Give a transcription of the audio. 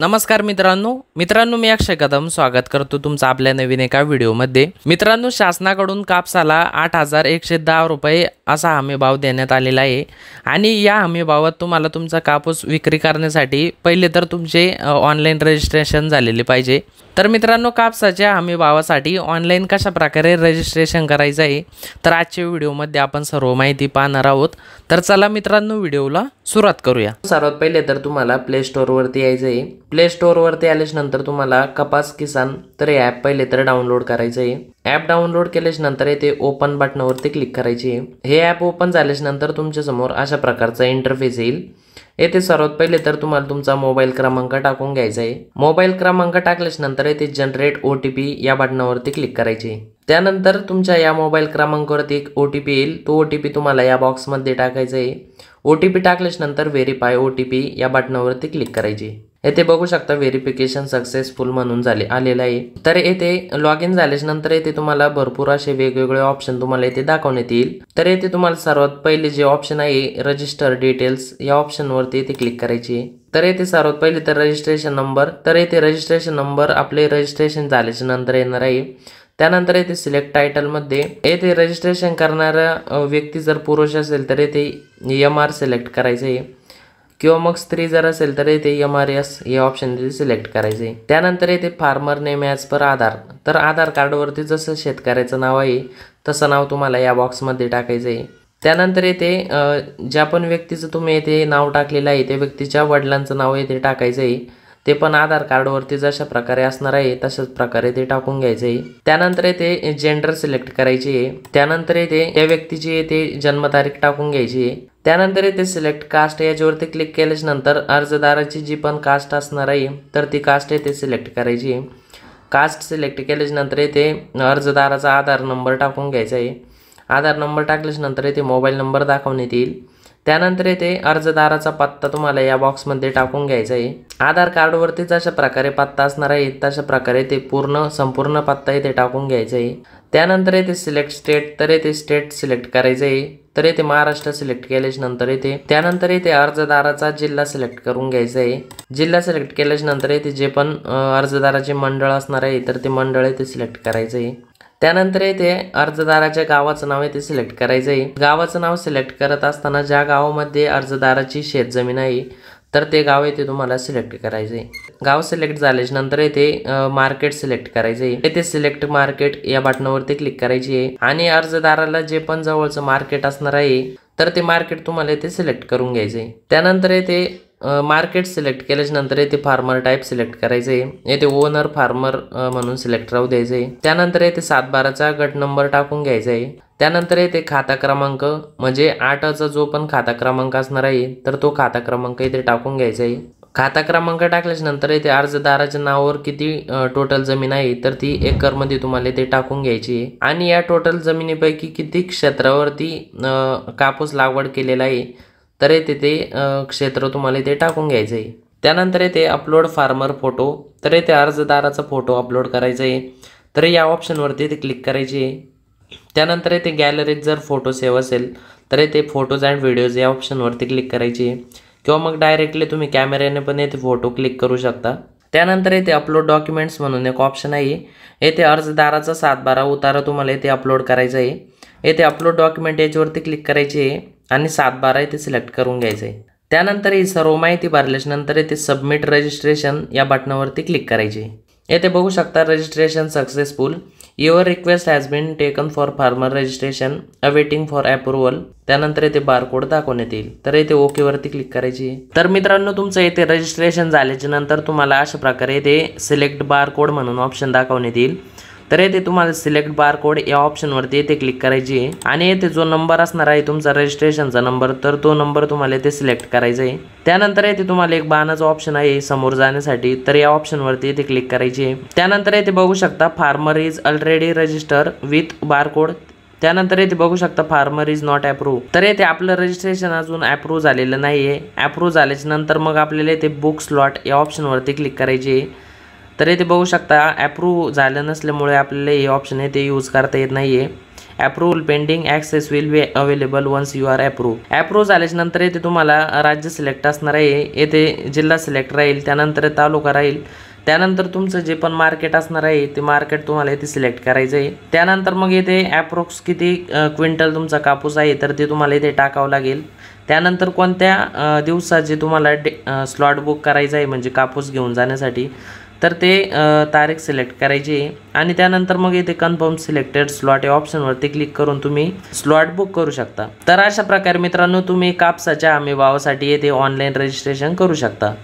नमस्कार मित्रांनो मी अक्षय कदम स्वागत करतो तुमचं आपल्या नवीन एका व्हिडिओमध्ये। मित्रांनो, शासनाकडून कापसाला 8,110 रुपये असा हमी भाव देण्यात आलेला आहे आणि या हमी भावात तुम्हाला तुमचा कापूस विक्री करण्यासाठी पहिले तर तुमचे ऑनलाईन रजिस्ट्रेशन झालेले पाहिजे। तर मित्रांनो, कापसाच्या हमी भावासाठी ऑनलाईन कशा प्रकारे रजिस्ट्रेशन करायचं आहे तर आजच्या व्हिडिओमध्ये आपण सर्व माहिती पाहणार आहोत। तर चला मित्रांनो, व्हिडिओला सुरुवात करूया। सर्वात पहिले तर तुम्हाला प्ले स्टोअर वरती यायचं आहे। प्ले स्टोअर वरती आल्याच्या नंतर तुम्हाला कपास किसान तर हे ॲप पहिले तर डाउनलोड करायचं आहे। ॲप डाउनलोड केल्याच्या नंतर इथे ओपन बटनावरती क्लिक करायची आहे। हे ॲप ओपन झाल्याच्या नंतर तुमच्या समोर अशा प्रकारचा इंटरफेस येईल। येथे सर्वात पहिले तर तुम्हाला तुमचा मोबाईल क्रमांक टाकून घ्यायचा आहे। मोबाईल क्रमांक टाकल्याच्या नंतर इथे जनरेट OTP या बटनावरती क्लिक करायचे। त्यानंतर तुमच्या या मोबाईल क्रमांकावरती एक OTP येईल। तो OTP तुम्हाला या बॉक्समध्ये टाकायचा आहे। OTP टाकल्याच्या नंतर व्हेरीफाय OTP या बटनावरती क्लिक करायचे। येथे बघू शकता व्हेरिफिकेशन सक्सेसफुल म्हणून आलेलं आहे। तर येथे लॉग इन झाल्याच्या नंतर येथे तुम्हाला भरपूर असे वेगवेगळे ऑप्शन तुम्हाला येथे दाखवण्यात येईल। तर येथे तुम्हाला सर्वात पहिले जे ऑप्शन आहे रजिस्टर डिटेल्स या ऑप्शन वरती येथे क्लिक करायचे। तर येथे सर्वात पहिले तर रजिस्ट्रेशन नंबर, तर येथे रजिस्ट्रेशन नंबर आपले रजिस्ट्रेशन झाल्याच्या नंतर येणार आहे। त्यानंतर येथे सिलेक्ट टायटल मध्ये येथे रजिस्ट्रेशन करणारा व्यक्ती जर पुरुष असेल तर येथे MR सिलेक्ट करायचं आहे किंवा मग स्त्री जर असेल तर येथे MRS हे ऑप्शन सिलेक्ट करायचे। त्यानंतर येथे फार्मर नेम ॲज पर आधार, तर आधार कार्डवरती जसं शेतकऱ्याचं नाव आहे तसं नाव तुम्हाला या बॉक्समध्ये टाकायचं आहे। त्यानंतर येथे ज्या पण व्यक्तीचं तुम्ही येथे नाव टाकलेलं आहे त्या व्यक्तीच्या वडिलांचं नाव येथे टाकायचं आहे। ते पण आधार कार्डवरती जशा प्रकारे असणार आहे तशाच प्रकारे ते टाकून घ्यायचे आहे। त्यानंतर येथे जेंडर सिलेक्ट करायची आहे। त्यानंतर येथे त्या व्यक्तीची येथे जन्मतारीख टाकून घ्यायची आहे। त्यानंतर येथे सिलेक्ट कास्ट याच्यावरती क्लिक केल्याच्या नंतर अर्जदाराची जी पण कास्ट असणार आहे तर ती कास्ट येथे सिलेक्ट करायची आहे। कास्ट सिलेक्ट केल्याच्या नंतर येथे अर्जदाराचा आधार नंबर टाकून घ्यायचा आहे। आधार नंबर टाकल्याच्या नंतर येथे मोबाईल नंबर दाखवण्यात येईल। त्यानंतर येथे अर्जदाराचा पत्ता तुम्हाला या बॉक्समध्ये टाकून घ्यायचा आहे। आधार कार्डवरती जशा प्रकारे पत्ता असणार आहे तशा प्रकारे ते संपूर्ण पत्ता इथे टाकून घ्यायचा आहे। त्यानंतर येथे सिलेक्ट स्टेट, तर येथे स्टेट सिलेक्ट करायचं आहे। तर येथे महाराष्ट्र सिलेक्ट केल्याच्या नंतर त्यानंतर येथे अर्जदाराचा जिल्हा सिलेक्ट करून घ्यायचा आहे। जिल्हा सिलेक्ट केल्याच्या नंतर येथे जे पण अर्जदाराचे मंडळ असणार आहे तर ते मंडळ येथे सिलेक्ट करायचं आहे। त्यानंतर येथे अर्जदाराच्या गावाचं नाव येथे सिलेक्ट करायचं आहे। गावाचं नाव सिलेक्ट करत असताना ज्या गावामध्ये अर्जदाराची शेतजमीन आहे तर ते गाव येथे तुम्हाला सिलेक्ट करायचं आहे। गाव सिलेक्ट झाल्याच्या नंतर येथे मार्केट सिलेक्ट करायचं आहे। येथे सिलेक्ट मार्केट या बटनावरती क्लिक करायची आहे आणि अर्जदाराला जे पण जवळचं मार्केट असणार आहे तर ते मार्केट तुम्हाला येथे सिलेक्ट करून घ्यायचं आहे। त्यानंतर येथे मार्केट सिलेक्ट केल्याच्या नंतर येथे फार्मर टाईप सिलेक्ट करायचं आहे। येथे ओनर फार्मर म्हणून सिलेक्ट राहू द्यायचं आहे। त्यानंतर येथे 7/12चा गट नंबर टाकून घ्यायचा आहे। त्यानंतर येथे खाता क्रमांक म्हणजे 8चा जो पण खाता क्रमांक असणार आहे तर तो खाता क्रमांक इथे टाकून घ्यायचा आहे। खाता क्रमांक टाकल्याच्या नंतर येथे अर्जदाराच्या नावावर किती टोटल जमीन आहे तर ती एकरमध्ये तुम्हाला इथे टाकून घ्यायची आहे आणि या टोटल जमिनीपैकी किती क्षेत्रावरती कापूस लागवड केलेला आहे तर येथे ते क्षेत्र तुम्हाला इथे टाकून घ्यायचं आहे। त्यानंतर येथे अपलोड फार्मर फोटो, तर येथे अर्जदाराचा फोटो अपलोड करायचा आहे। तर या ऑप्शनवरती इथे क्लिक करायची आहे। त्यानंतर येथे गॅलरीत जर फोटो सेव्ह असेल तर येथे फोटोज अँड व्हिडिओज या ऑप्शनवरती क्लिक करायची आहे किंवा मग डायरेक्टली तुम्ही कॅमेऱ्याने पण येथे फोटो क्लिक करू शकता। त्यानंतर येथे अपलोड डॉक्युमेंट्स म्हणून एक ऑप्शन आहे। येथे अर्जदाराचा 7/12 उतारा तुम्हाला येथे अपलोड करायचा आहे। येथे अपलोड डॉक्युमेंट याच्यावरती क्लिक करायची आहे आणि 7/12 इथे सिलेक्ट करून घ्यायचं आहे। त्यानंतर ही सर्व माहिती भरल्याच्या नंतर येथे सबमिट रजिस्ट्रेशन या बटनावरती क्लिक करायचे। येथे बघू शकता registration successful, your request has been taken for farmer registration awaiting for approval. त्यानंतर येथे बारकोड दाखवण्यात येईल तर येथे ओके वरती क्लिक करायची। तर मित्रांनो, तुमचं येथे रजिस्ट्रेशन झाल्याच्या नंतर तुम्हाला अशा प्रकारे येथे सिलेक्ट बारकोड म्हणून ऑप्शन दाखवण्यात येईल। तर येथे तुम्हाला सिलेक्ट बारकोड या ऑप्शनवरती येथे क्लिक करायची आहे आणि येथे जो नंबर असणार आहे तुमचा रजिस्ट्रेशनचा नंबर तर तो नंबर तुम्हाला येथे सिलेक्ट करायचा आहे। त्यानंतर येथे तुम्हाला एक बाणाचा ऑप्शन आहे समोर जाण्यासाठी, तर या ऑप्शनवरती येथे क्लिक करायची आहे। त्यानंतर येथे बघू शकता farmer is already register with barcode. त्यानंतर येथे बघू शकता फार्मर इज नॉट अप्रूव्ह, तर येथे आपलं रजिस्ट्रेशन अजून अप्रूव्ह झालेलं नाही आहे। अप्रूव्ह झाल्याच्या नंतर मग आपल्याला येथे बुक स्लॉट या ऑप्शनवरती क्लिक करायची आहे। तर येथे बघू शकता अप्रूव्ह झालं नसल्यामुळे आपल्याला हे ऑप्शन येथे यूज करता येत नाही आहे। Approval pending, access will be available once you are approve झाल्याच्या नंतर येथे तुम्हाला राज्य सिलेक्ट असणार आहे, येथे जिल्हा सिलेक्ट राहील, त्यानंतर तालुका राहील, त्यानंतर तुमचं जे पण मार्केट असणार आहे ते मार्केट तुम्हाला इथे सिलेक्ट करायचं आहे। त्यानंतर मग इथे ॲप्रोक्स किती क्विंटल तुमचा कापूस आहे तर ते तुम्हाला इथे टाकावं लागेल। त्यानंतर कोणत्या दिवसाचे तुम्हाला स्लॉट बुक करायचं आहे म्हणजे कापूस घेऊन जाण्यासाठी तर ते तारीख सिलेक्ट करायची आहे आणि त्यानंतर मग इथे कन्फर्म सिलेक्टेड स्लॉट या ऑप्शनवरती क्लिक करून तुम्ही स्लॉट बुक करू शकता। तर अशा प्रकारे मित्रांनो तुम्ही कापसाच्या हमी भावासाठी येथे ऑनलाईन रजिस्ट्रेशन करू शकता।